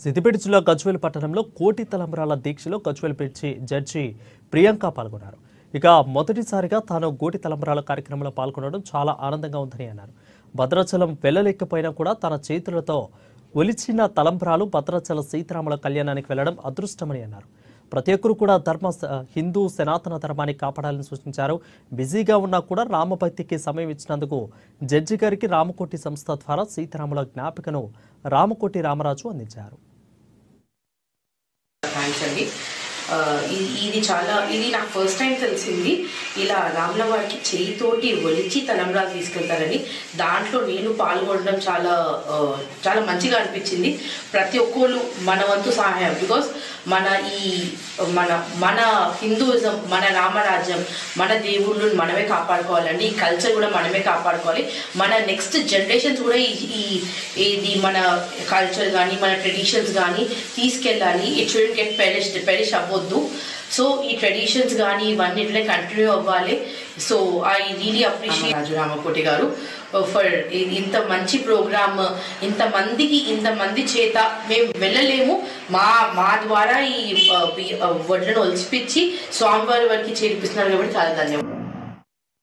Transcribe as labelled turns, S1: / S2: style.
S1: సిద్దిపేట జిల్లా గజ్వేల్ పట్టణంలో కోటి తలంబ్రాల దీక్షలో గజ్వేల్ పిలిచి జడ్జి ప్రియాంక పాల్గొన్నారు. ఇక మొదటిసారిగా తాను కోటి తలంబ్రాల కార్యక్రమంలో పాల్గొనడం చాలా ఆనందంగా ఉందని అన్నారు. భద్రాచలం వెళ్ళలేకపోయినా కూడా తన చేతులతో ఒలిచిన తలంబ్రాలు భద్రాచల సీతారాముల కళ్యాణానికి వెళ్లడం అదృష్టమని అన్నారు. ప్రతి ఒక్కరు కూడా హిందూ సనాతన ధర్మాన్ని కాపాడాలని సూచించారు. బిజీగా ఉన్నా కూడా రామభక్తికి సమయం ఇచ్చినందుకు జడ్జి గారికి రామకోటి సంస్థ ద్వారా సీతారాముల జ్ఞాపికను రామకోటి రామరాజు అందించారు.
S2: ఇది నాకు ఫస్ట్ టైం తెలిసింది. ఇలా రాముల వారికి చేయితోటి ఒలిచి తలంబ్రాలు తీసుకెళ్తారని, దాంట్లో నేను పాల్గొనడం చాలా మంచిగా అనిపించింది. ప్రతి ఒక్కరు మన వంతు సహాయం, బికాస్ మన హిందూయిజం, మన రామరాజ్యం, మన దేవుళ్ళను మనమే కాపాడుకోవాలండి. ఈ కల్చర్ కూడా మనమే కాపాడుకోవాలి. మన నెక్స్ట్ జనరేషన్స్ కూడా ఇది మన కల్చర్ కానీ మన ట్రెడిషన్స్ కానీ తీసుకెళ్ళాలి. ఇట్ షుడెంట్ గెట్ పెరిష్ అవ్వద్దు. సో ఈ ట్రెడిషన్స్ కానీ ఇవన్నీ ఇట్లా కంటిన్యూ అవ్వాలి. సో ఐ రియలీ అప్రిషియేట్ రాజు రామకోటి గారు ఫర్ ఇంత మంచి ప్రోగ్రామ్. ఇంతమంది చేత మేము వెళ్ళలేము, మా ద్వారా ఈ వడ్లను ఒలిచిపించి స్వామివారి వారికి చేర్పిస్తున్నారు కాబట్టి చాలా ధన్యవాదాలు.